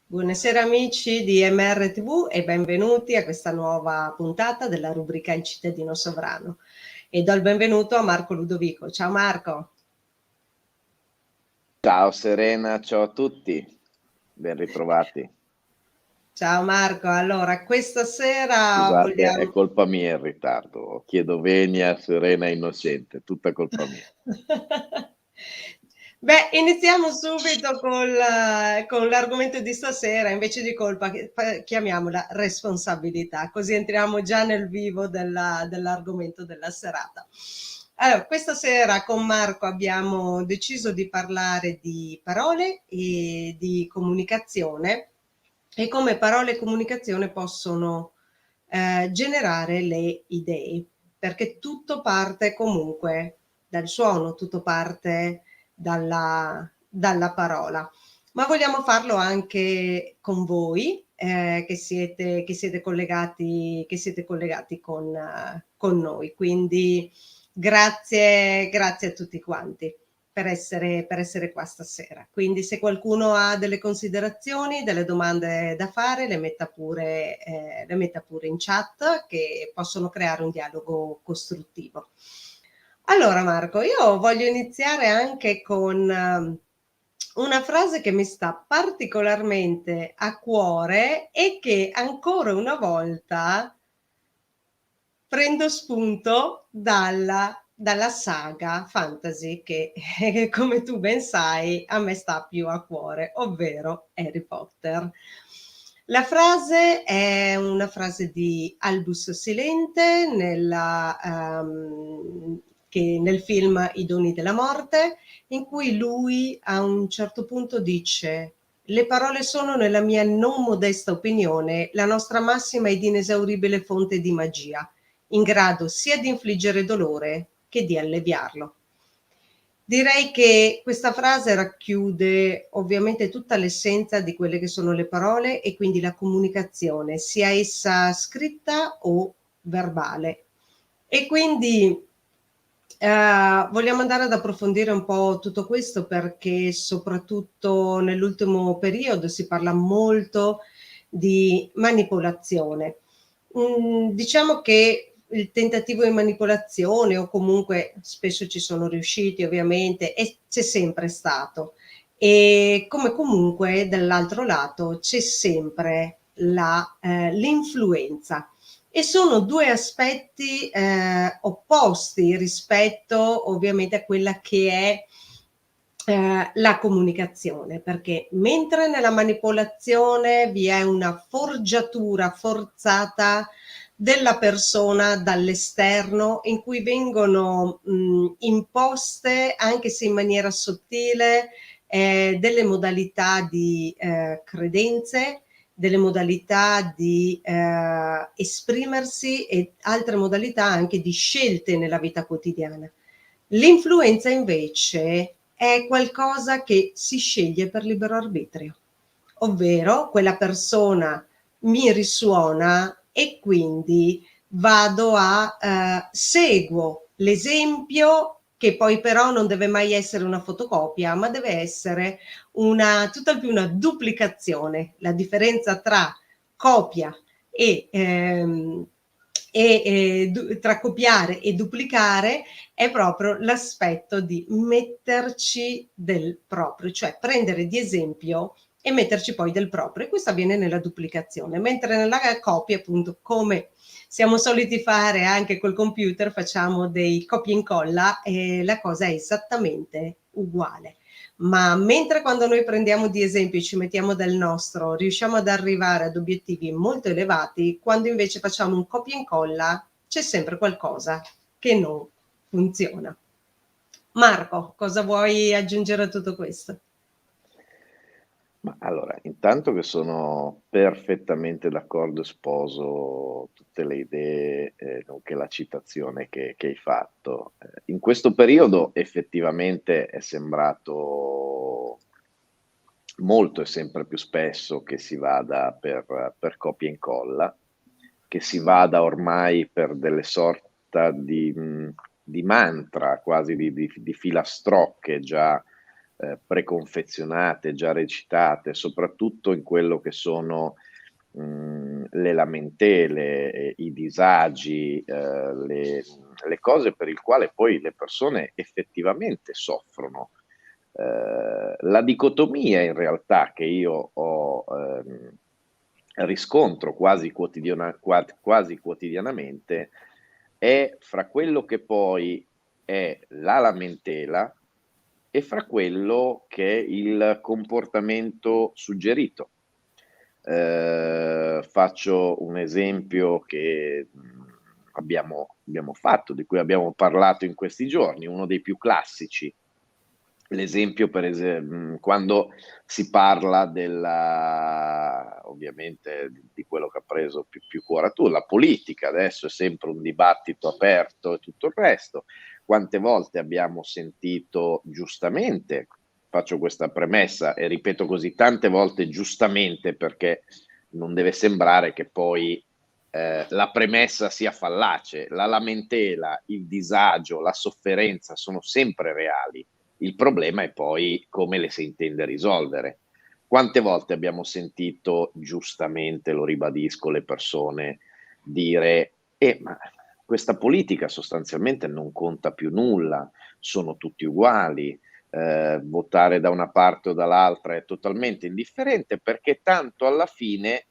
Buonasera amici di MRTV e benvenuti a questa nuova puntata della rubrica Il cittadino sovrano. E do il benvenuto a Marco Ludovico. Ciao Marco. Ciao Serena, ciao a tutti, ben ritrovati. Ciao Marco, allora questa sera Scusate, è vogliamo... colpa mia il ritardo. Chiedo venia, Serena innocente, tutta colpa mia. Beh, iniziamo subito con l'argomento di stasera, invece di colpa, chiamiamola responsabilità, così entriamo già nel vivo dell'argomento della serata. Allora, questa sera con Marco abbiamo deciso di parlare di parole e di comunicazione e come parole e comunicazione possono generare le idee, perché tutto parte comunque dal suono, tutto parte dalla parola. Ma vogliamo farlo anche con voi, che siete collegati con noi. Quindi grazie a tutti quanti per essere qua stasera. Quindi se qualcuno ha delle considerazioni, delle domande da fare, le metta pure in chat, che possono creare un dialogo costruttivo. Allora Marco, io voglio iniziare anche con una frase che mi sta particolarmente a cuore e che ancora una volta prendo spunto dalla saga fantasy che, come tu ben sai, a me sta più a cuore, ovvero Harry Potter. La frase è una frase di Albus Silente nel film I doni della morte, in cui lui a un certo punto dice: le parole sono, nella mia non modesta opinione, la nostra massima ed inesauribile fonte di magia, in grado sia di infliggere dolore che di alleviarlo. Direi che questa frase racchiude ovviamente tutta l'essenza di quelle che sono le parole e quindi la comunicazione, sia essa scritta o verbale. E quindi vogliamo andare ad approfondire un po' tutto questo, perché soprattutto nell'ultimo periodo si parla molto di manipolazione. Diciamo che il tentativo di manipolazione, o comunque spesso ci sono riusciti ovviamente, e c'è sempre stato. E come comunque dall'altro lato c'è sempre l'influenza. E sono due aspetti opposti rispetto ovviamente a quella che è la comunicazione, perché mentre nella manipolazione vi è una forgiatura forzata della persona dall'esterno, in cui vengono imposte, anche se in maniera sottile, delle modalità di credenze, delle modalità di esprimersi e altre modalità anche di scelte nella vita quotidiana. L'influenza invece è qualcosa che si sceglie per libero arbitrio, ovvero quella persona mi risuona e quindi seguo l'esempio, che poi però non deve mai essere una fotocopia, ma deve essere tutt'al più una duplicazione. La differenza tra copia e, tra copiare e duplicare è proprio l'aspetto di metterci del proprio, cioè prendere di esempio e metterci poi del proprio, e questo avviene nella duplicazione, mentre nella copia, appunto, come siamo soliti fare anche col computer, facciamo dei copia e incolla e la cosa è esattamente uguale. Ma mentre quando noi prendiamo di esempio e ci mettiamo del nostro, riusciamo ad arrivare ad obiettivi molto elevati, quando invece facciamo un copia e incolla c'è sempre qualcosa che non funziona. Marco, cosa vuoi aggiungere a tutto questo? Ma allora, intanto che sono perfettamente d'accordo e sposo tutte le idee, nonché la citazione che hai fatto. In questo periodo effettivamente è sembrato molto e sempre più spesso che si vada per copia e incolla, che si vada ormai per delle sorta di mantra, quasi di filastrocche già preconfezionate, già recitate, soprattutto in quello che sono le lamentele, i disagi, le cose per il quale poi le persone effettivamente soffrono. La dicotomia in realtà che io ho riscontro quasi quotidianamente è fra quello che poi è la lamentela e fra quello che è il comportamento suggerito. Faccio un esempio che abbiamo fatto, di cui abbiamo parlato in questi giorni, uno dei più classici. L'esempio quando si parla ovviamente di quello che ha preso più cuore a tu, la politica, adesso è sempre un dibattito aperto e tutto il resto. Quante volte abbiamo sentito giustamente, faccio questa premessa e ripeto così tante volte giustamente perché non deve sembrare che poi la premessa sia fallace, la lamentela, il disagio, la sofferenza sono sempre reali. Il problema è poi come le si intende risolvere. Quante volte abbiamo sentito, giustamente, lo ribadisco, le persone dire: ma questa politica sostanzialmente non conta più nulla, sono tutti uguali, votare da una parte o dall'altra è totalmente indifferente perché tanto alla fine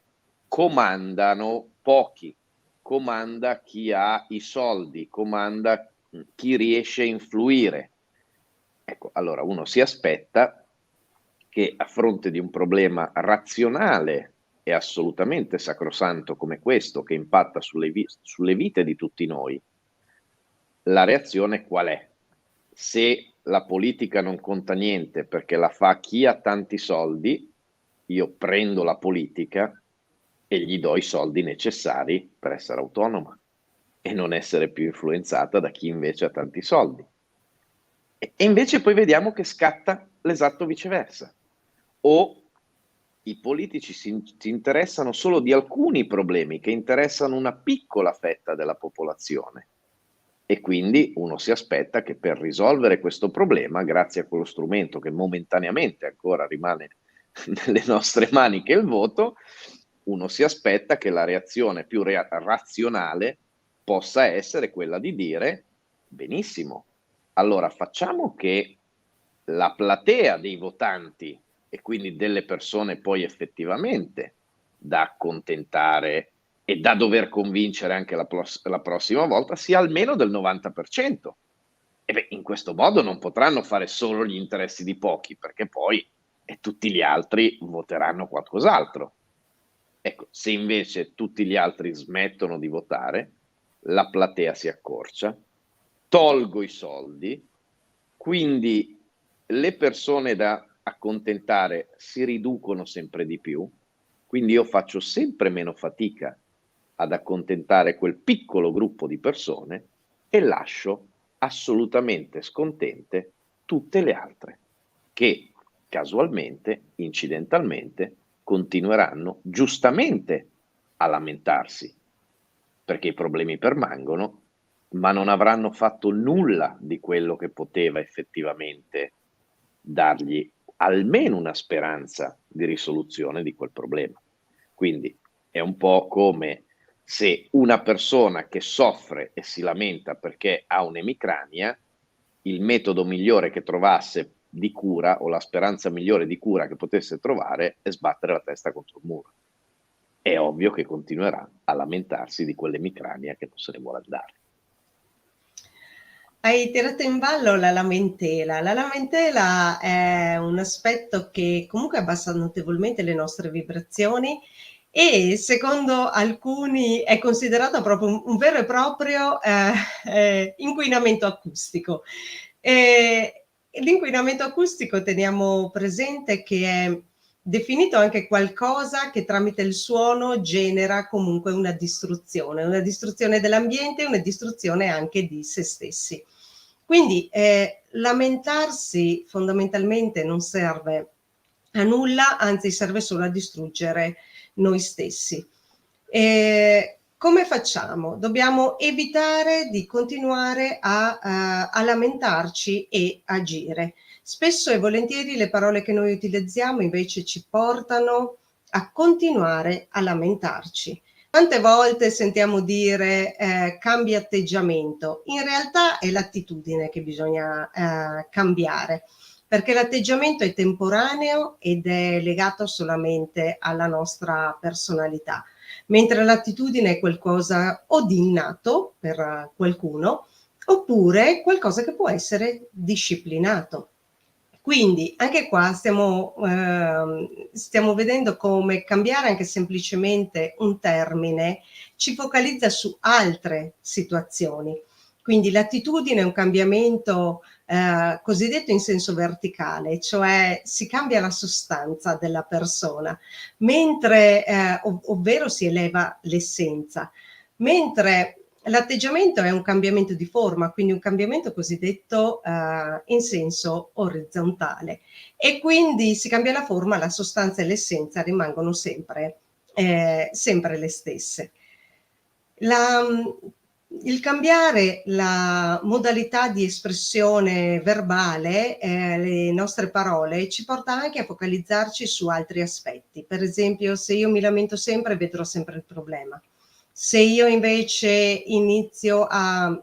comandano pochi, comanda chi ha i soldi, comanda chi riesce a influire. Ecco, allora uno si aspetta che a fronte di un problema razionale e assolutamente sacrosanto come questo, che impatta sulle vite di tutti noi, la reazione qual è? Se la politica non conta niente perché la fa chi ha tanti soldi, io prendo la politica e gli do i soldi necessari per essere autonoma e non essere più influenzata da chi invece ha tanti soldi. E invece poi vediamo che scatta l'esatto viceversa. O i politici si interessano solo di alcuni problemi che interessano una piccola fetta della popolazione. E quindi uno si aspetta che per risolvere questo problema, grazie a quello strumento che momentaneamente ancora rimane nelle nostre mani, che è il voto, uno si aspetta che la reazione più razionale possa essere quella di dire: benissimo, allora facciamo che la platea dei votanti e quindi delle persone poi effettivamente da accontentare e da dover convincere anche la prossima volta sia almeno del 90%. E beh, in questo modo non potranno fare solo gli interessi di pochi, perché poi tutti gli altri voteranno qualcos'altro. Ecco, se invece tutti gli altri smettono di votare, la platea si accorcia, tolgo i soldi, quindi le persone da accontentare si riducono sempre di più, quindi io faccio sempre meno fatica ad accontentare quel piccolo gruppo di persone e lascio assolutamente scontente tutte le altre, che casualmente, incidentalmente, continueranno giustamente a lamentarsi, perché i problemi permangono, ma non avranno fatto nulla di quello che poteva effettivamente dargli almeno una speranza di risoluzione di quel problema. Quindi è un po' come se una persona che soffre e si lamenta perché ha un'emicrania, il metodo migliore che trovasse di cura o la speranza migliore di cura che potesse trovare è sbattere la testa contro il muro. È ovvio che continuerà a lamentarsi di quell'emicrania che non se ne vuole andare. Hai tirato in ballo la lamentela. La lamentela è un aspetto che comunque abbassa notevolmente le nostre vibrazioni e secondo alcuni è considerato proprio un vero e proprio inquinamento acustico. L'inquinamento acustico teniamo presente che è definito anche qualcosa che tramite il suono genera comunque una distruzione dell'ambiente, una distruzione anche di se stessi. Quindi lamentarsi fondamentalmente non serve a nulla, anzi serve solo a distruggere noi stessi. Come facciamo? Dobbiamo evitare di continuare a lamentarci e agire. Spesso e volentieri le parole che noi utilizziamo invece ci portano a continuare a lamentarci. Quante volte sentiamo dire cambia atteggiamento? In realtà è l'attitudine che bisogna cambiare, perché l'atteggiamento è temporaneo ed è legato solamente alla nostra personalità, mentre l'attitudine è qualcosa o di innato per qualcuno, oppure qualcosa che può essere disciplinato. Quindi anche qua stiamo vedendo come cambiare anche semplicemente un termine ci focalizza su altre situazioni. Quindi l'attitudine è un cambiamento cosiddetto in senso verticale, cioè si cambia la sostanza della persona, mentre, ovvero si eleva l'essenza, mentre l'atteggiamento è un cambiamento di forma, quindi un cambiamento cosiddetto in senso orizzontale, e quindi si cambia la forma, la sostanza e l'essenza rimangono sempre le stesse. Il cambiare la modalità di espressione verbale, le nostre parole, ci porta anche a focalizzarci su altri aspetti. Per esempio, se io mi lamento sempre, vedrò sempre il problema. Se io invece inizio a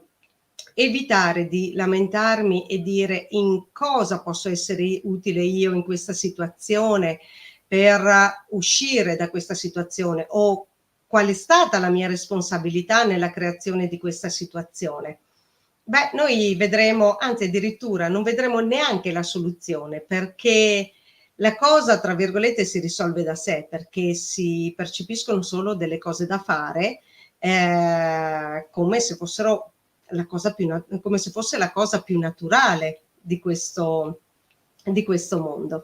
evitare di lamentarmi e dire in cosa posso essere utile io in questa situazione per uscire da questa situazione, o qual è stata la mia responsabilità nella creazione di questa situazione. Beh, noi vedremo, anzi addirittura non vedremo neanche la soluzione, perché la cosa, tra virgolette, si risolve da sé, perché si percepiscono solo delle cose da fare, come se fossero come se fosse la cosa più naturale di questo mondo.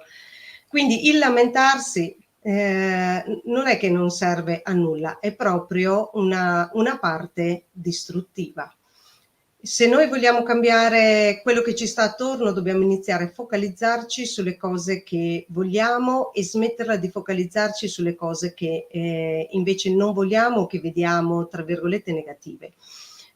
Quindi il lamentarsi non è che non serve a nulla, è proprio una parte distruttiva. Se noi vogliamo cambiare quello che ci sta attorno, dobbiamo iniziare a focalizzarci sulle cose che vogliamo e smetterla di focalizzarci sulle cose che invece non vogliamo, che vediamo, tra virgolette, negative,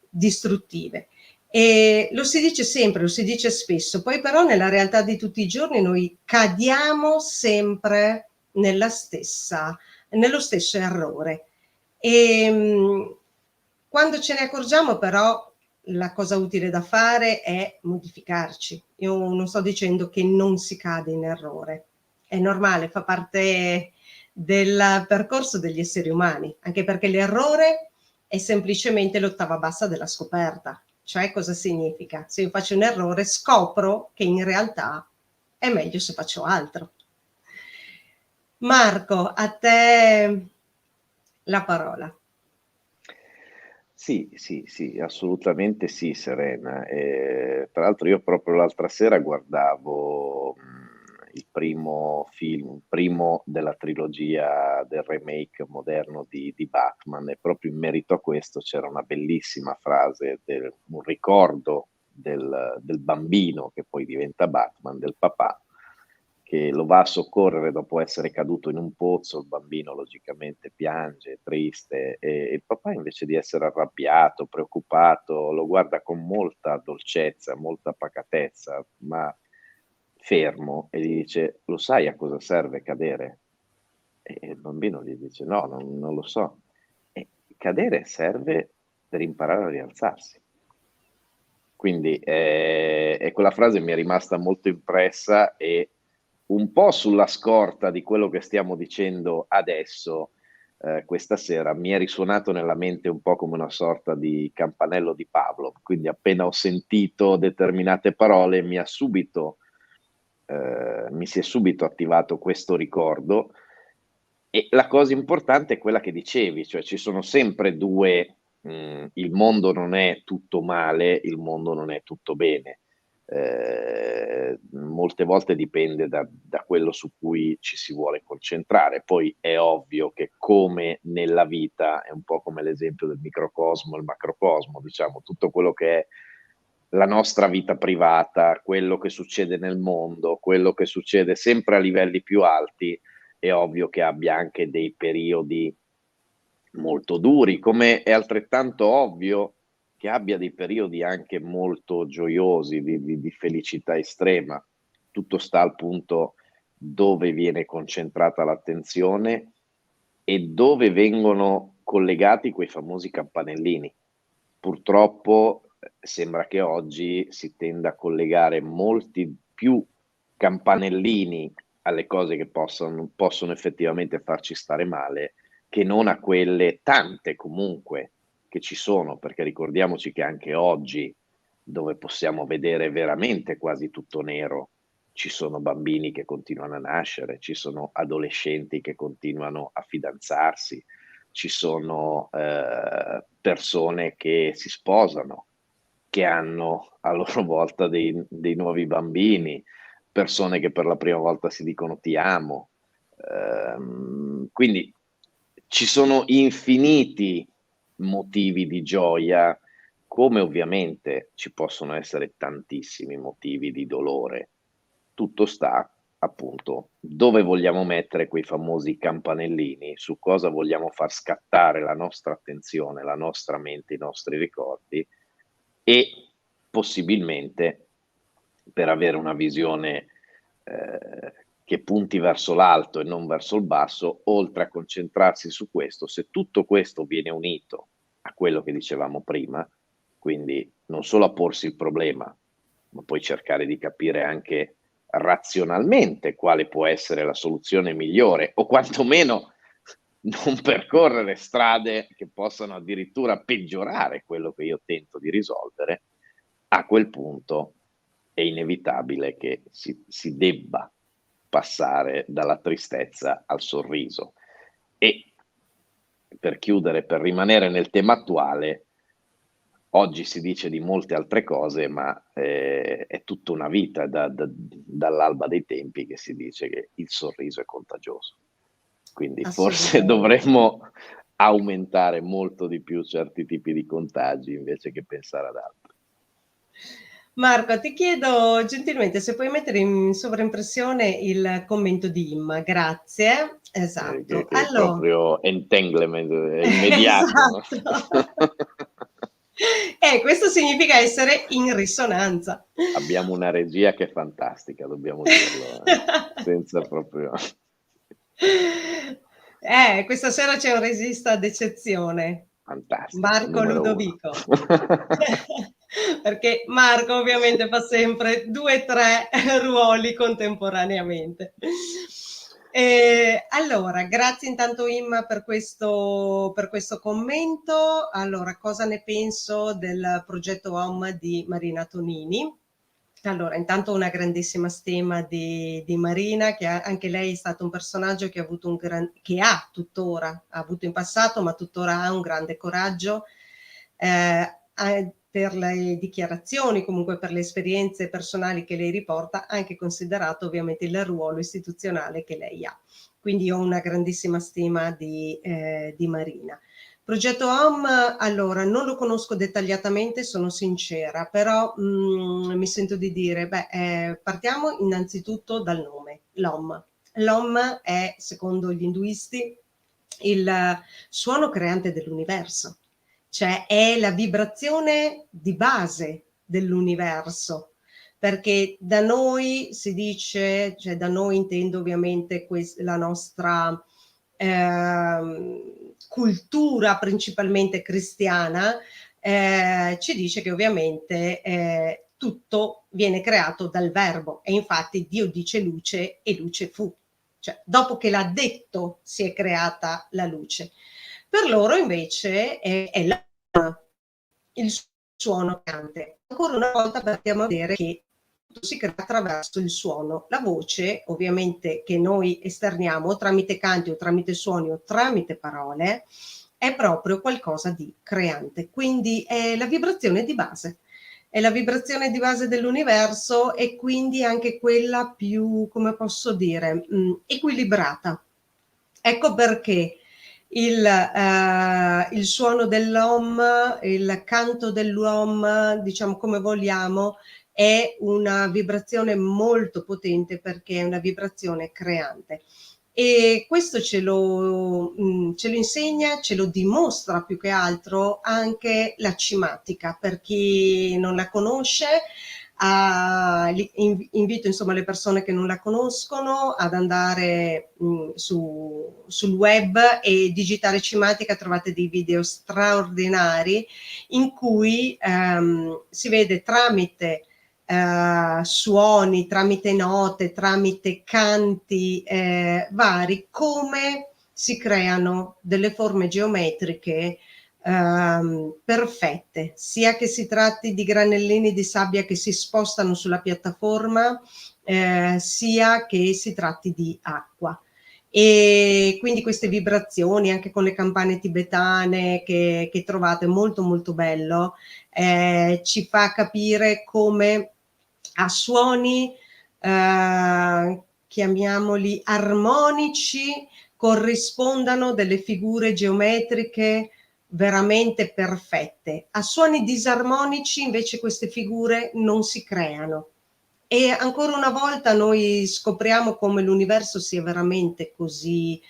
distruttive. E lo si dice sempre, lo si dice spesso, poi però nella realtà di tutti i giorni noi cadiamo sempre nello stesso errore. E quando ce ne accorgiamo però la cosa utile da fare è modificarci. Io non sto dicendo che non si cade in errore, è normale, fa parte del percorso degli esseri umani, anche perché l'errore è semplicemente l'ottava bassa della scoperta. Cioè, cosa significa? Se io faccio un errore, scopro che in realtà è meglio se faccio altro. Marco, a te la parola. Sì, sì, sì, assolutamente sì, Serena. Tra l'altro io proprio l'altra sera guardavo il primo della trilogia del remake moderno di Batman, e proprio in merito a questo c'era una bellissima frase, un ricordo del bambino che poi diventa Batman, del papà, che lo va a soccorrere dopo essere caduto in un pozzo. Il bambino logicamente piange, triste, e il papà, invece di essere arrabbiato, preoccupato, lo guarda con molta dolcezza, molta pacatezza, ma fermo, e gli dice: "Lo sai a cosa serve cadere?" E il bambino gli dice: "No, non lo so." Cadere serve per imparare a rialzarsi. Quindi, e quella frase mi è rimasta molto impressa, e un po' sulla scorta di quello che stiamo dicendo adesso, questa sera, mi è risuonato nella mente un po' come una sorta di campanello di Pavlov. Quindi appena ho sentito determinate parole mi si è subito attivato questo ricordo, e la cosa importante è quella che dicevi, cioè ci sono sempre 2, il mondo non è tutto male, il mondo non è tutto bene. Molte volte dipende da quello su cui ci si vuole concentrare. Poi è ovvio che, come nella vita, è un po' come l'esempio del microcosmo e il macrocosmo, diciamo, tutto quello che è la nostra vita privata, quello che succede nel mondo, quello che succede sempre a livelli più alti, è ovvio che abbia anche dei periodi molto duri, come è altrettanto ovvio che abbia dei periodi anche molto gioiosi, di felicità estrema. tutto sta al punto dove viene concentrata l'attenzione e dove vengono collegati quei famosi campanellini. Purtroppo sembra che oggi si tenda a collegare molti più campanellini alle cose che possono effettivamente farci stare male, che non a quelle tante comunque che ci sono, perché ricordiamoci che anche oggi, dove possiamo vedere veramente quasi tutto nero, ci sono bambini che continuano a nascere, ci sono adolescenti che continuano a fidanzarsi, ci sono persone che si sposano, che hanno a loro volta dei nuovi bambini, persone che per la prima volta si dicono ti amo. Quindi ci sono infiniti motivi di gioia, come ovviamente ci possono essere tantissimi motivi di dolore. Tutto sta appunto dove vogliamo mettere quei famosi campanellini, su cosa vogliamo far scattare la nostra attenzione, la nostra mente, i nostri ricordi e possibilmente per avere una visione che punti verso l'alto e non verso il basso, oltre a concentrarsi su questo, se tutto questo viene unito a quello che dicevamo prima, quindi non solo a porsi il problema, ma poi cercare di capire anche razionalmente quale può essere la soluzione migliore o quantomeno non percorrere strade che possano addirittura peggiorare quello che io tento di risolvere, a quel punto è inevitabile che si debba passare dalla tristezza al sorriso. E per chiudere, per rimanere nel tema attuale, oggi si dice di molte altre cose, ma è tutta una vita dall'alba dei tempi che si dice che il sorriso è contagioso. Quindi forse Assolutamente. dovremmo aumentare molto di più certi tipi di contagi invece che pensare ad altri. Marco, ti chiedo gentilmente se puoi mettere in sovraimpressione il commento di Imma, grazie. Esatto. Che è proprio entanglement, è immediato. No? Esatto. Questo significa essere in risonanza. Abbiamo una regia che è fantastica, dobbiamo dirlo, senza proprio... Questa sera c'è un regista d'eccezione, Fantastico, Marco numero uno. Ludovico. Perché Marco ovviamente fa sempre 2-3 ruoli contemporaneamente. Allora, grazie intanto Imma per questo commento. Allora, cosa ne penso del progetto Home di Marina Tonini? Allora, intanto una grandissima stima di Marina, che anche lei è stato un personaggio che ha avuto che ha tuttora, ha avuto in passato, ma tuttora ha un grande coraggio per le dichiarazioni, comunque per le esperienze personali che lei riporta, anche considerato ovviamente il ruolo istituzionale che lei ha. Quindi ho una grandissima stima di Marina. Progetto Home, allora, non lo conosco dettagliatamente, sono sincera, però mi sento di dire, partiamo innanzitutto dal nome, l'Om. L'Om è, secondo gli induisti, il suono creante dell'universo, cioè è la vibrazione di base dell'universo, perché da noi si dice, cioè da noi intendo ovviamente la nostra cultura principalmente cristiana, ci dice che ovviamente tutto viene creato dal verbo e infatti Dio dice luce e luce fu, cioè dopo che l'ha detto si è creata la luce. Per loro invece è il suono cante. Ancora una volta partiamo a vedere che tutto si crea attraverso il suono. La voce, ovviamente, che noi esterniamo tramite canti o tramite suoni o tramite parole, è proprio qualcosa di creante. Quindi è la vibrazione di base. È la vibrazione di base dell'universo e quindi anche quella più, come posso dire, equilibrata. Ecco perché il suono dell'Om, il canto dell'Om, diciamo come vogliamo, è una vibrazione molto potente perché è una vibrazione creante. E questo ce lo insegna, ce lo dimostra più che altro anche la cimatica. Per chi non la conosce, Invito insomma le persone che non la conoscono ad andare sul web e digitare Cimatica, trovate dei video straordinari in cui si vede tramite suoni, tramite note, tramite canti vari, come si creano delle forme geometriche perfette, sia che si tratti di granellini di sabbia che si spostano sulla piattaforma, sia che si tratti di acqua. E quindi queste vibrazioni anche con le campane tibetane che trovate, molto molto bello, ci fa capire come a suoni chiamiamoli armonici corrispondano delle figure geometriche veramente perfette. A suoni disarmonici invece queste figure non si creano. E ancora una volta noi scopriamo come l'universo sia veramente così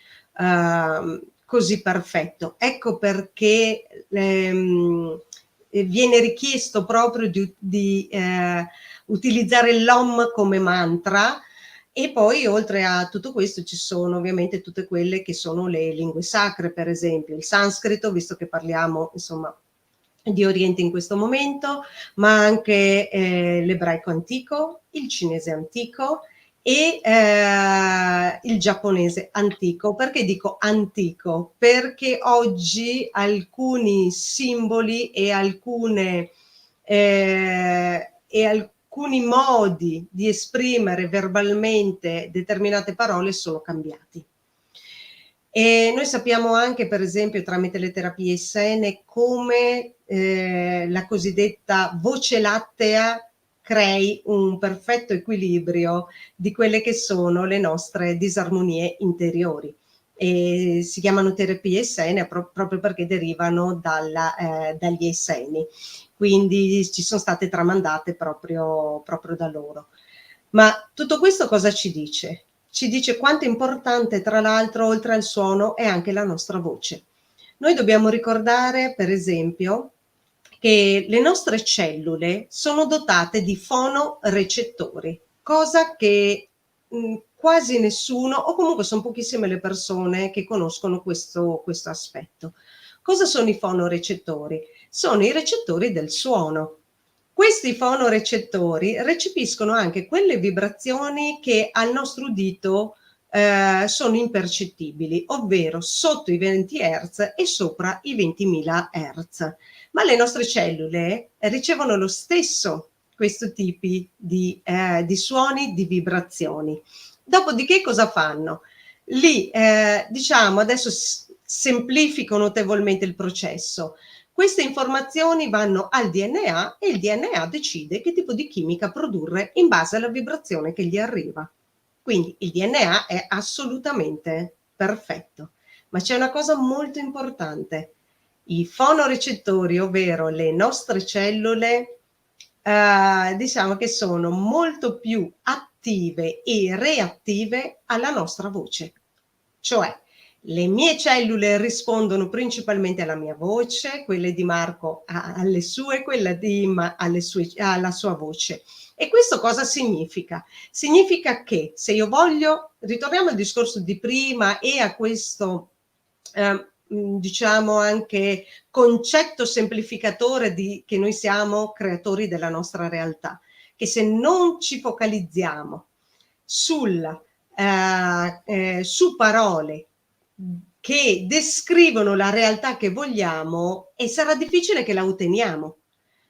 perfetto. Ecco perché viene richiesto proprio di utilizzare l'Om come mantra. E poi oltre a tutto questo ci sono ovviamente tutte quelle che sono le lingue sacre, per esempio il sanscrito, visto che parliamo insomma di Oriente in questo momento, ma anche l'ebraico antico, il cinese antico e il giapponese antico. Perché dico antico? Perché oggi alcuni simboli e alcuni modi di esprimere verbalmente determinate parole sono cambiati. E noi sappiamo anche, per esempio, tramite le terapie essene, come la cosiddetta voce lattea crei un perfetto equilibrio di quelle che sono le nostre disarmonie interiori. E si chiamano terapie essene proprio perché derivano dagli esseni, quindi ci sono state tramandate proprio da loro. Ma tutto questo cosa ci dice? Ci dice quanto è importante, tra l'altro, oltre al suono, è anche la nostra voce. Noi dobbiamo ricordare, per esempio, che le nostre cellule sono dotate di fonorecettori, cosa che quasi nessuno, o comunque sono pochissime le persone che conoscono questo aspetto. Cosa sono i fonorecettori? Sono i recettori del suono. Questi fonorecettori recepiscono anche quelle vibrazioni che al nostro udito sono impercettibili, ovvero sotto i 20 Hz e sopra i 20.000 Hz. Ma le nostre cellule ricevono lo stesso questo tipi di suoni, di vibrazioni. Dopodiché cosa fanno? Lì, diciamo, adesso semplifico notevolmente il processo. Queste informazioni vanno al DNA e il DNA decide che tipo di chimica produrre in base alla vibrazione che gli arriva. Quindi il DNA è assolutamente perfetto. Ma c'è una cosa molto importante. I fonorecettori, ovvero le nostre cellule, diciamo che sono molto più attive e reattive alla nostra voce. Cioè, le mie cellule rispondono principalmente alla mia voce, quelle di Marco alle sue, quella di Imma alla sua voce. E questo cosa significa? Significa che se io voglio, ritorniamo al discorso di prima e a questo, diciamo anche concetto semplificatore che noi siamo creatori della nostra realtà, che se non ci focalizziamo su parole che descrivono la realtà che vogliamo, e sarà difficile che la otteniamo.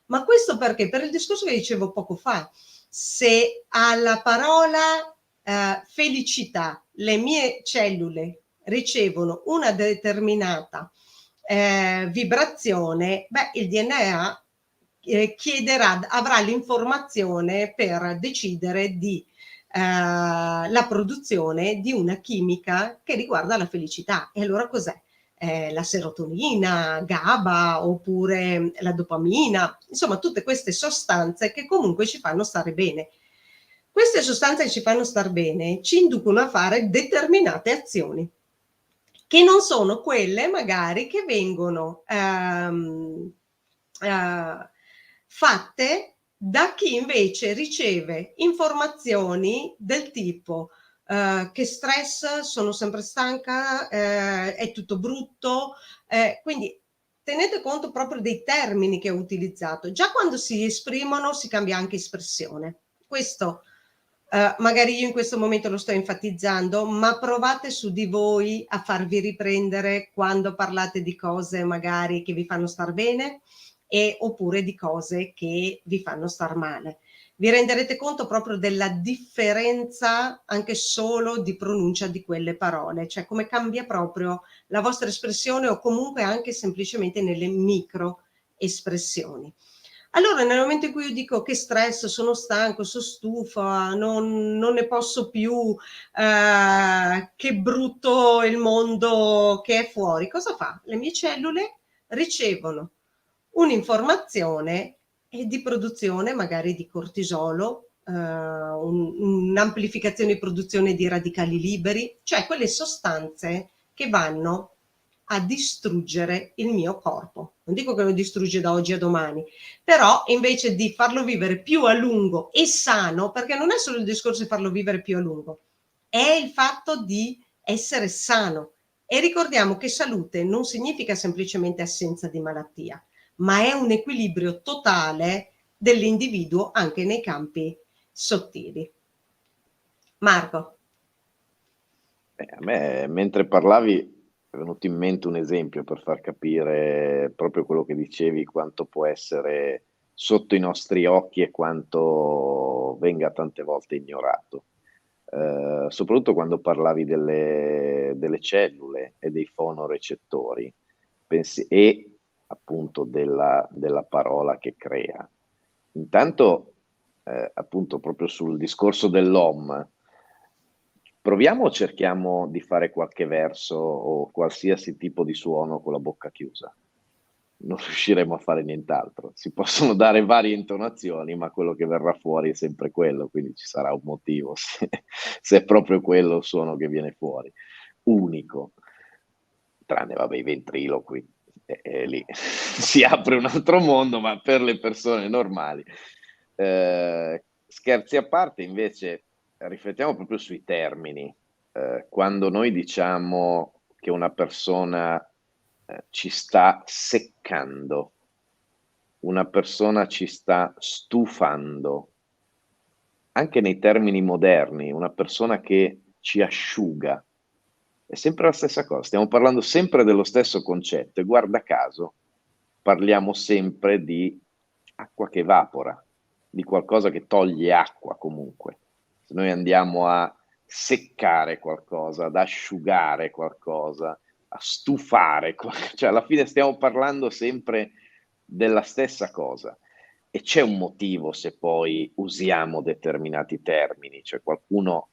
Ma questo perché? Per il discorso che dicevo poco fa, se alla parola felicità le mie cellule ricevono una determinata vibrazione, beh, il DNA avrà l'informazione per decidere di la produzione di una chimica che riguarda la felicità. E allora cos'è? La serotonina, GABA oppure la dopamina, insomma tutte queste sostanze che comunque ci fanno stare bene. Queste sostanze che ci fanno star bene ci inducono a fare determinate azioni, che non sono quelle magari che vengono fatte da chi invece riceve informazioni del tipo che stress, sono sempre stanca, è tutto brutto, quindi tenete conto proprio dei termini che ho utilizzato. Già quando si esprimono si cambia anche espressione. Questo magari io in questo momento lo sto enfatizzando, ma provate su di voi a farvi riprendere quando parlate di cose magari che vi fanno star bene oppure di cose che vi fanno star male. Vi renderete conto proprio della differenza anche solo di pronuncia di quelle parole, cioè come cambia proprio la vostra espressione o comunque anche semplicemente nelle micro espressioni. Allora, nel momento in cui io dico che stress, sono stanco, sono stufa, non ne posso più, che brutto il mondo che è fuori, cosa fa? Le mie cellule ricevono un'informazione di produzione magari di cortisolo, un'amplificazione di produzione di radicali liberi, cioè quelle sostanze che vanno a distruggere il mio corpo. Non dico che lo distrugge da oggi a domani, però invece di farlo vivere più a lungo e sano, perché non è solo il discorso di farlo vivere più a lungo, è il fatto di essere sano. E ricordiamo che salute non significa semplicemente assenza di malattia, ma è un equilibrio totale dell'individuo anche nei campi sottili. Marco. A me, mentre parlavi, è venuto in mente un esempio per far capire proprio quello che dicevi, quanto può essere sotto i nostri occhi e quanto venga tante volte ignorato. Soprattutto quando parlavi delle cellule e dei fonorecettori, e appunto della parola che crea. Intanto, appunto, proprio sul discorso dell'OM, proviamo o cerchiamo di fare qualche verso o qualsiasi tipo di suono con la bocca chiusa. Non riusciremo a fare nient'altro. Si possono dare varie intonazioni, ma quello che verrà fuori è sempre quello, quindi ci sarà un motivo se è proprio quello il suono che viene fuori. Unico. Tranne, vabbè, i ventriloqui, lì si apre un altro mondo, ma per le persone normali. Scherzi a parte, invece, riflettiamo proprio sui termini. Quando noi diciamo che una persona ci sta seccando, una persona ci sta stufando, anche nei termini moderni, una persona che ci asciuga, è sempre la stessa cosa, stiamo parlando sempre dello stesso concetto e guarda caso parliamo sempre di acqua che evapora, di qualcosa che toglie acqua comunque. Se noi andiamo a seccare qualcosa, ad asciugare qualcosa, a stufare, cioè alla fine stiamo parlando sempre della stessa cosa. E c'è un motivo se poi usiamo determinati termini, cioè qualcuno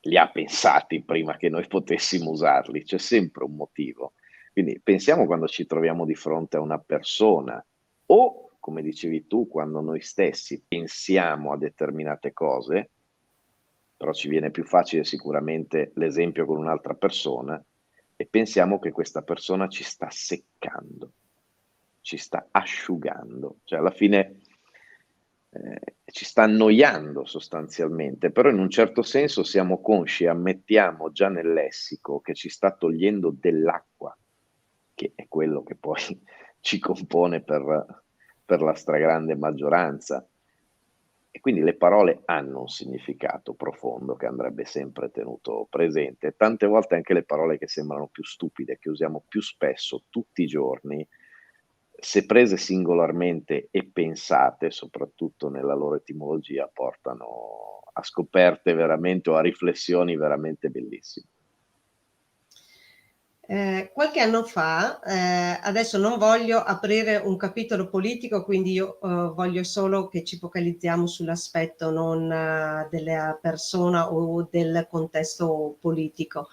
li ha pensati prima che noi potessimo usarli, c'è sempre un motivo. Quindi pensiamo quando ci troviamo di fronte a una persona o, come dicevi tu, quando noi stessi pensiamo a determinate cose, però ci viene più facile sicuramente l'esempio con un'altra persona e pensiamo che questa persona ci sta seccando, ci sta asciugando, cioè alla fine ci sta annoiando sostanzialmente, però in un certo senso siamo consci, ammettiamo già nel lessico che ci sta togliendo dell'acqua, che è quello che poi ci compone per la stragrande maggioranza. E quindi le parole hanno un significato profondo che andrebbe sempre tenuto presente. Tante volte anche le parole che sembrano più stupide, che usiamo più spesso tutti i giorni, se prese singolarmente e pensate, soprattutto nella loro etimologia, portano a scoperte veramente o a riflessioni veramente bellissime. Qualche anno fa, adesso non voglio aprire un capitolo politico, quindi io voglio solo che ci focalizziamo sull'aspetto non della persona o del contesto politico.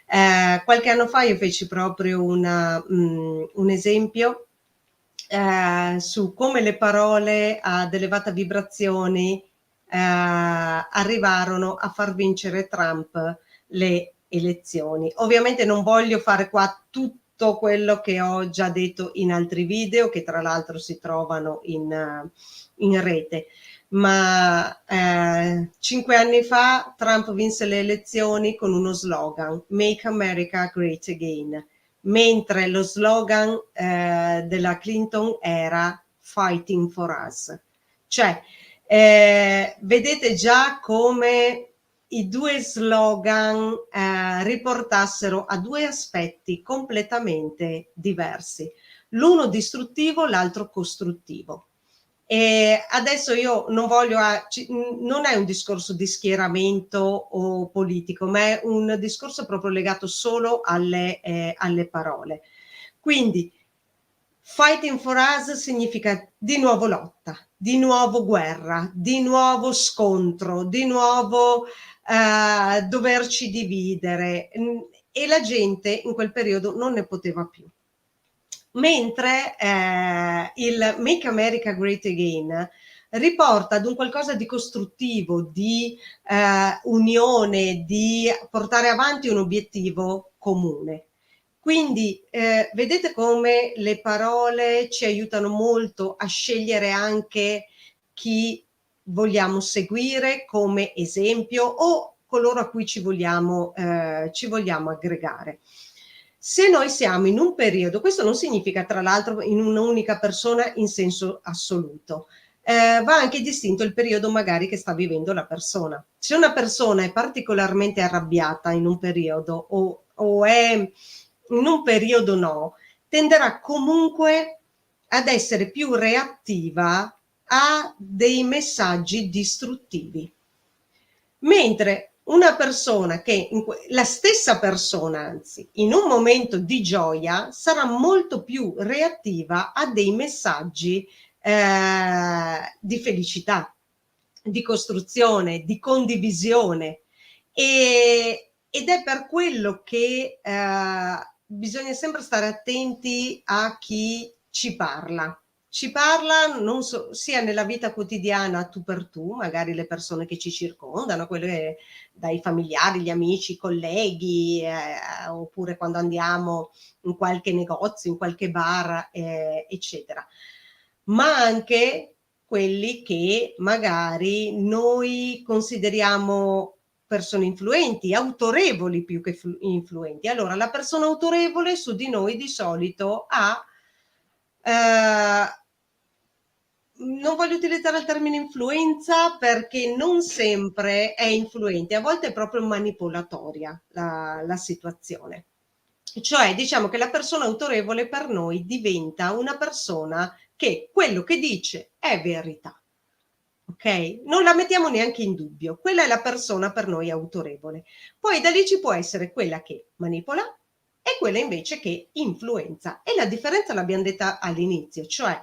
Qualche anno fa io feci proprio un esempio su come le parole ad elevata vibrazione arrivarono a far vincere Trump le elezioni. Ovviamente non voglio fare qua tutto quello che ho già detto in altri video, che tra l'altro si trovano in rete, ma 5 anni fa Trump vinse le elezioni con uno slogan, Make America Great Again, mentre lo slogan della Clinton era Fighting for Us. Cioè, vedete già come i due slogan riportassero a due aspetti completamente diversi, l'uno distruttivo, l'altro costruttivo. E adesso io non voglio, non è un discorso di schieramento o politico, ma è un discorso proprio legato solo alle parole. Quindi Fighting for Us significa di nuovo lotta, di nuovo guerra, di nuovo scontro, di nuovo doverci dividere, e la gente in quel periodo non ne poteva più. Mentre il Make America Great Again riporta ad un qualcosa di costruttivo, di unione, di portare avanti un obiettivo comune. Quindi vedete come le parole ci aiutano molto a scegliere anche chi vogliamo seguire come esempio o coloro a cui ci vogliamo aggregare. Se noi siamo in un periodo, questo non significa tra l'altro in un'unica persona in senso assoluto, va anche distinto il periodo magari che sta vivendo la persona. Se una persona è particolarmente arrabbiata in un periodo o è in un periodo no, tenderà comunque ad essere più reattiva a dei messaggi distruttivi. Mentre una persona che, la stessa persona anzi, in un momento di gioia sarà molto più reattiva a dei messaggi di felicità, di costruzione, di condivisione, ed è per quello che bisogna sempre stare attenti a chi ci parla. Ci parla non sia nella vita quotidiana tu per tu, magari le persone che ci circondano, quelle dai familiari, gli amici, i colleghi, oppure quando andiamo in qualche negozio, in qualche bar, eccetera. Ma anche quelli che magari noi consideriamo persone influenti, autorevoli più che influenti. Allora, la persona autorevole su di noi di solito ha non voglio utilizzare il termine influenza perché non sempre è influente, a volte è proprio manipolatoria la situazione. Cioè, diciamo che la persona autorevole per noi diventa una persona che quello che dice è verità. Ok? Non la mettiamo neanche in dubbio. Quella è la persona per noi autorevole. Poi da lì ci può essere quella che manipola e quella invece che influenza. E la differenza l'abbiamo detta all'inizio, cioè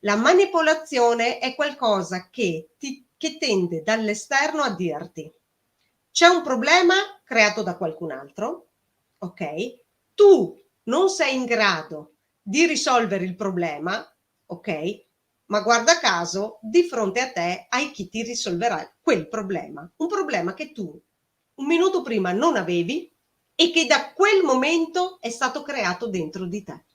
la manipolazione è qualcosa che tende dall'esterno a dirti c'è un problema creato da qualcun altro, ok? Tu non sei in grado di risolvere il problema, ok? Ma guarda caso, di fronte a te hai chi ti risolverà quel problema. Un problema che tu un minuto prima non avevi e che da quel momento è stato creato dentro di te.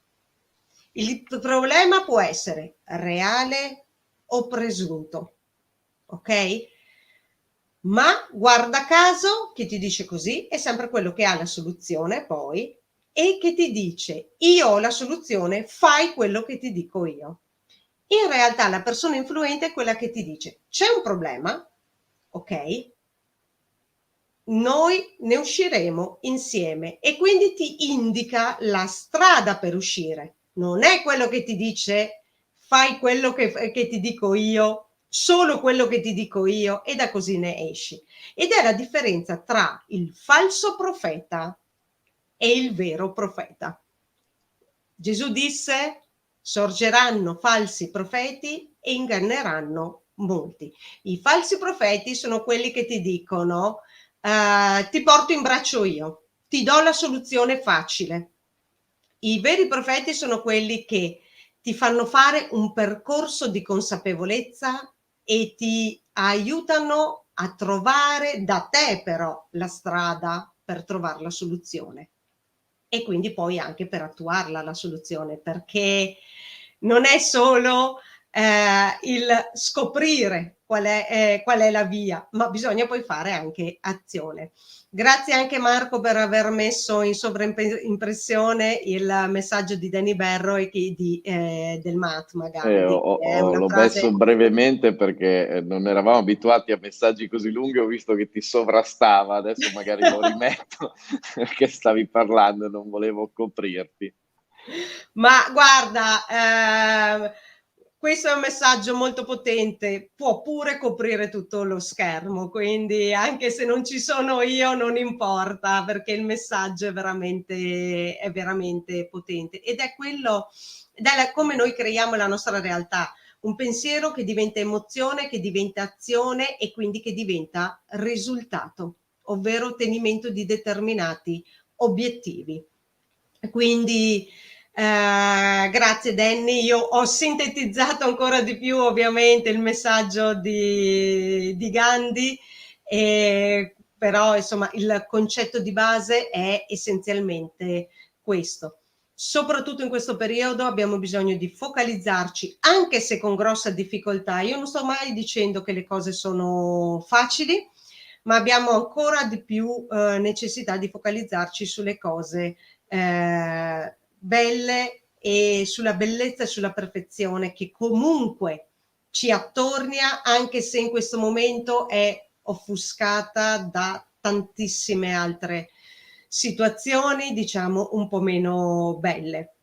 Il problema può essere reale o presunto, ok? Ma guarda caso, chi ti dice così è sempre quello che ha la soluzione poi e che ti dice io ho la soluzione, fai quello che ti dico io. In realtà la persona influente è quella che ti dice c'è un problema, ok? Noi ne usciremo insieme e quindi ti indica la strada per uscire. Non è quello che ti dice fai quello che ti dico io, solo quello che ti dico io e da così ne esci. Ed è la differenza tra il falso profeta e il vero profeta. Gesù disse sorgeranno falsi profeti e inganneranno molti. I falsi profeti sono quelli che ti dicono ti porto in braccio io, ti do la soluzione facile. I veri profeti sono quelli che ti fanno fare un percorso di consapevolezza e ti aiutano a trovare da te però la strada per trovare la soluzione e quindi poi anche per attuarla la soluzione, perché non è solo il scoprire qual è la via, ma bisogna poi fare anche azione. Grazie anche Marco per aver messo in sovraimpressione il messaggio di Danny Barrow del Mahatma Gandhi, che è una L'ho frase. messo brevemente perché non eravamo abituati a messaggi così lunghi, ho visto che ti sovrastava, adesso magari lo rimetto perché stavi parlando e non volevo coprirti. Ma guarda, questo è un messaggio molto potente, può pure coprire tutto lo schermo, quindi anche se non ci sono io non importa, perché il messaggio è veramente potente ed è quello, come noi creiamo la nostra realtà, un pensiero che diventa emozione, che diventa azione e quindi che diventa risultato, ovvero ottenimento di determinati obiettivi. Quindi grazie Danny, io ho sintetizzato ancora di più ovviamente il messaggio di Gandhi, però insomma il concetto di base è essenzialmente questo. Soprattutto in questo periodo abbiamo bisogno di focalizzarci, anche se con grossa difficoltà. Io non sto mai dicendo che le cose sono facili, ma abbiamo ancora di più necessità di focalizzarci sulle cose belle e sulla bellezza e sulla perfezione che comunque ci attornia, anche se in questo momento è offuscata da tantissime altre situazioni, diciamo, un po' meno belle.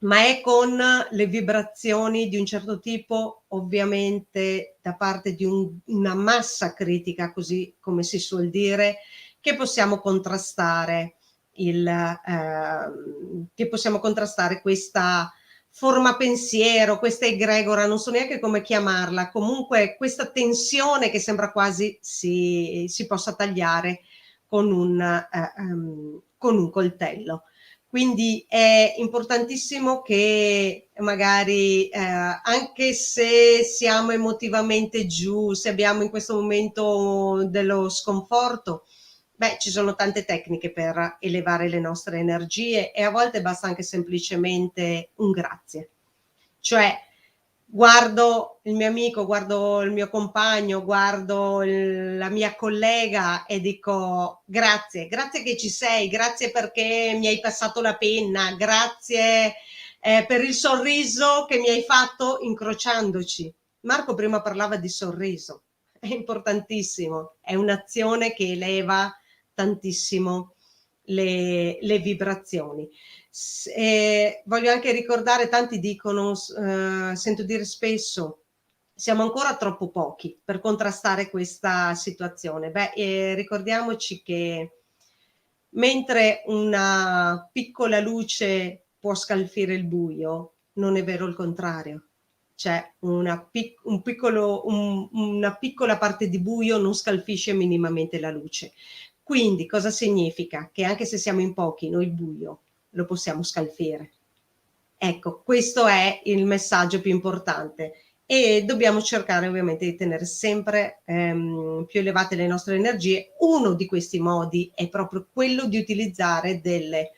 Ma è con le vibrazioni di un certo tipo, ovviamente da parte di una massa critica, così come si suol dire, che possiamo contrastare che possiamo contrastare questa forma pensiero, questa egregora, non so neanche come chiamarla, comunque questa tensione che sembra quasi si possa tagliare con un coltello. Quindi è importantissimo che magari anche se siamo emotivamente giù, se abbiamo in questo momento dello sconforto, beh, ci sono tante tecniche per elevare le nostre energie e a volte basta anche semplicemente un grazie. Cioè, guardo il mio amico, guardo il mio compagno, guardo la mia collega e dico grazie, grazie che ci sei, grazie perché mi hai passato la penna, grazie per il sorriso che mi hai fatto incrociandoci. Marco prima parlava di sorriso, è importantissimo, è un'azione che eleva tantissimo le vibrazioni. Voglio anche ricordare, tanti dicono, sento dire spesso, siamo ancora troppo pochi per contrastare questa situazione. Beh, ricordiamoci che mentre una piccola luce può scalfire il buio, non è vero il contrario. Cioè una piccola parte di buio non scalfisce minimamente la luce. Quindi cosa significa? Che anche se siamo in pochi, noi il buio lo possiamo scalfire. Ecco, questo è il messaggio più importante e dobbiamo cercare ovviamente di tenere sempre più elevate le nostre energie. Uno di questi modi è proprio quello di utilizzare delle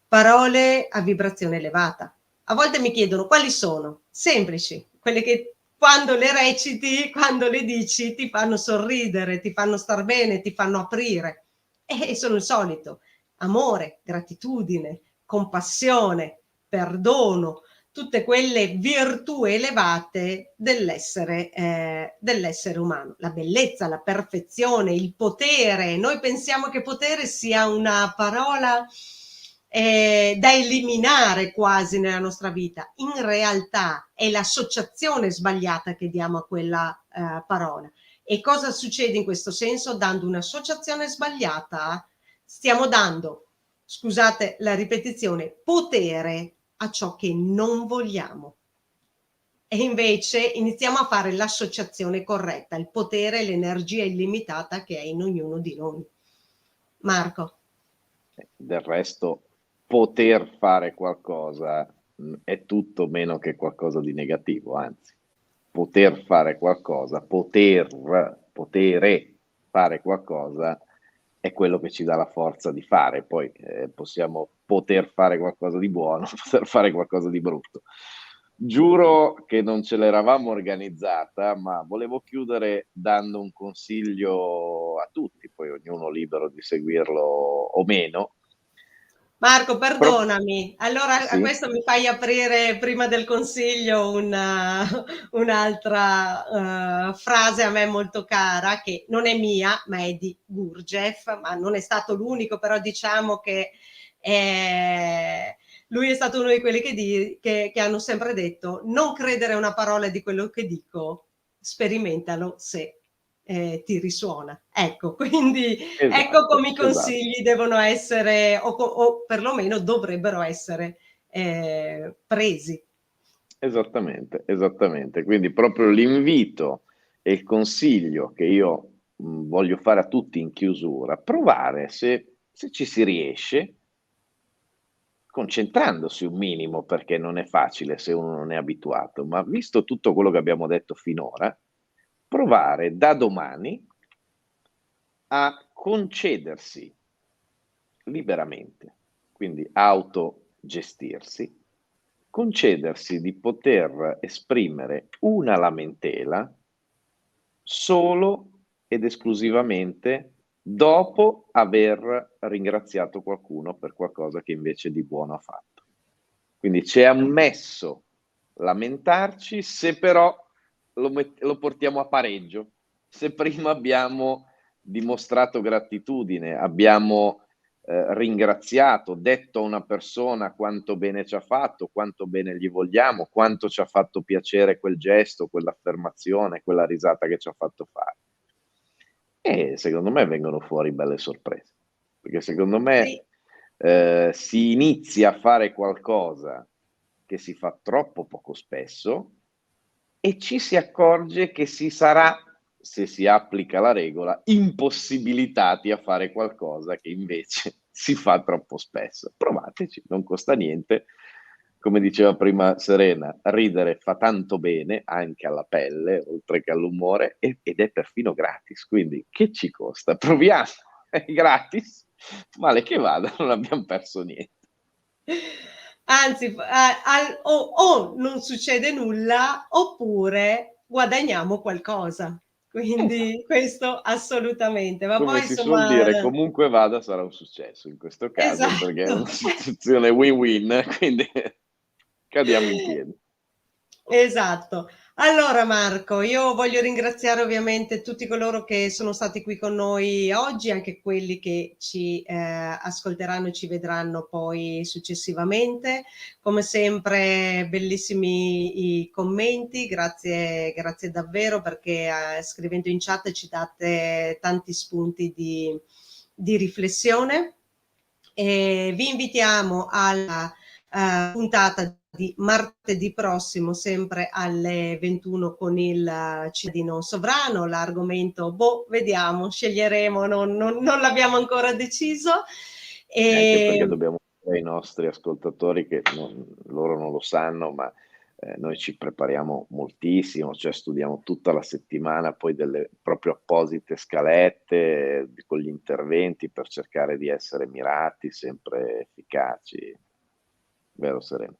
parole a vibrazione elevata. A volte mi chiedono quali sono? Semplici, quelle che quando le reciti, quando le dici, ti fanno sorridere, ti fanno star bene, ti fanno aprire. E sono il solito: amore, gratitudine, compassione, perdono, tutte quelle virtù elevate dell'essere umano. La bellezza, la perfezione, il potere. Noi pensiamo che potere sia una parola da eliminare quasi nella nostra vita. In realtà è l'associazione sbagliata che diamo a quella parola. E cosa succede in questo senso? Dando un'associazione sbagliata, stiamo dando, scusate la ripetizione, potere a ciò che non vogliamo. E invece iniziamo a fare l'associazione corretta, il potere e l'energia illimitata che è in ognuno di noi. Marco. Del resto, poter fare qualcosa è tutto meno che qualcosa di negativo, anzi, poter fare qualcosa, potere fare qualcosa è quello che ci dà la forza di fare. Poi possiamo poter fare qualcosa di buono, poter fare qualcosa di brutto. Giuro che non ce l'eravamo organizzata, ma volevo chiudere dando un consiglio a tutti, poi ognuno libero di seguirlo o meno. Marco, Pro- perdonami. Allora, a sì, questo mi fai aprire prima del consiglio un'altra frase a me molto cara, che non è mia, ma è di Gurdjieff, ma non è stato l'unico, però diciamo che lui è stato uno di quelli che hanno sempre detto: non credere a una parola di quello che dico, sperimentalo se ti risuona. Ecco, quindi ecco esatto, come i esatto, consigli devono essere, o perlomeno dovrebbero essere presi. esattamente, esattamente. Quindi proprio l'invito e il consiglio che io voglio fare a tutti in chiusura, provare se ci si riesce, concentrandosi un minimo, perché non è facile se uno non è abituato, ma visto tutto quello che abbiamo detto finora, provare da domani a concedersi liberamente, quindi autogestirsi, concedersi di poter esprimere una lamentela solo ed esclusivamente dopo aver ringraziato qualcuno per qualcosa che invece di buono ha fatto. Quindi c'è ammesso lamentarci se però lo portiamo a pareggio, se prima abbiamo dimostrato gratitudine, abbiamo ringraziato, detto a una persona quanto bene ci ha fatto, quanto bene gli vogliamo, quanto ci ha fatto piacere quel gesto, quell'affermazione, quella risata che ci ha fatto fare. E secondo me vengono fuori belle sorprese, perché secondo Sì. me si inizia a fare qualcosa che si fa troppo poco spesso e ci si accorge che si sarà, se si applica la regola, impossibilitati a fare qualcosa che invece si fa troppo spesso. Provateci, non costa niente. Come diceva prima Serena, ridere fa tanto bene anche alla pelle, oltre che all'umore, ed è perfino gratis. Quindi che ci costa? Proviamo, è gratis, male che vada, non abbiamo perso niente. Anzi, o non succede nulla oppure guadagniamo qualcosa. Esatto. Quindi questo assolutamente. Ma Come poi si suol insomma, dire, comunque vada sarà un successo in questo caso, perché è esatto. una situazione win-win, quindi cadiamo in piedi. Esatto. Allora Marco, io voglio ringraziare ovviamente tutti coloro che sono stati qui con noi oggi, anche quelli che ci ascolteranno e ci vedranno poi successivamente. Come sempre, bellissimi i commenti, grazie, grazie davvero perché scrivendo in chat ci date tanti spunti di riflessione. E vi invitiamo alla puntata di martedì prossimo, sempre alle 21 con il cittadino sovrano. L'argomento, boh, vediamo, sceglieremo, non l'abbiamo ancora deciso. Anche perché E, dobbiamo dire ai nostri ascoltatori che loro non lo sanno, ma noi ci prepariamo moltissimo, cioè studiamo tutta la settimana, poi delle proprio apposite scalette con gli interventi per cercare di essere mirati, sempre efficaci. Vero Serena?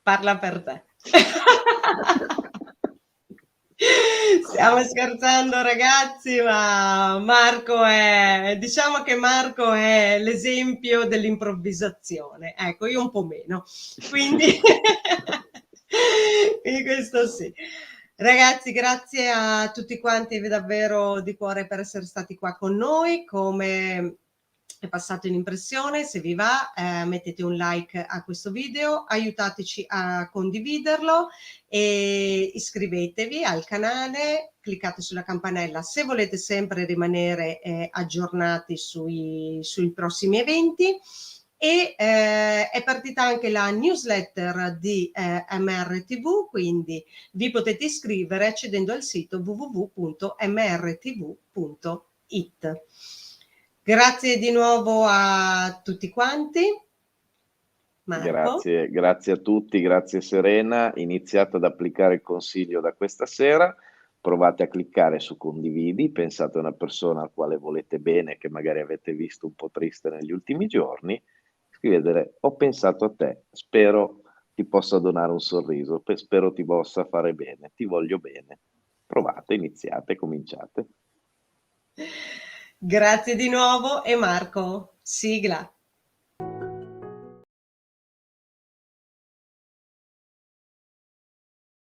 parla per te. Stiamo scherzando ragazzi, ma Marco è, diciamo che Marco è l'esempio dell'improvvisazione. Ecco, io un po' meno. Quindi, quindi questo sì. Ragazzi, grazie a tutti quanti davvero di cuore per essere stati qua con noi. Come è passato in impressione, se vi va, mettete un like a questo video, aiutateci a condividerlo e iscrivetevi al canale, cliccate sulla campanella se volete sempre rimanere aggiornati sui prossimi eventi. E è partita anche la newsletter di MRTV, quindi vi potete iscrivere accedendo al sito www.mrtv.it. Grazie di nuovo a tutti quanti. Marco? Grazie, grazie a tutti, grazie Serena. Iniziate ad applicare il consiglio da questa sera, provate a cliccare su condividi, pensate a una persona al quale volete bene, che magari avete visto un po' triste negli ultimi giorni, scrivete ho pensato a te, spero ti possa donare un sorriso, spero ti possa fare bene, ti voglio bene. Provate, iniziate, cominciate. Grazie di nuovo e Marco, sigla.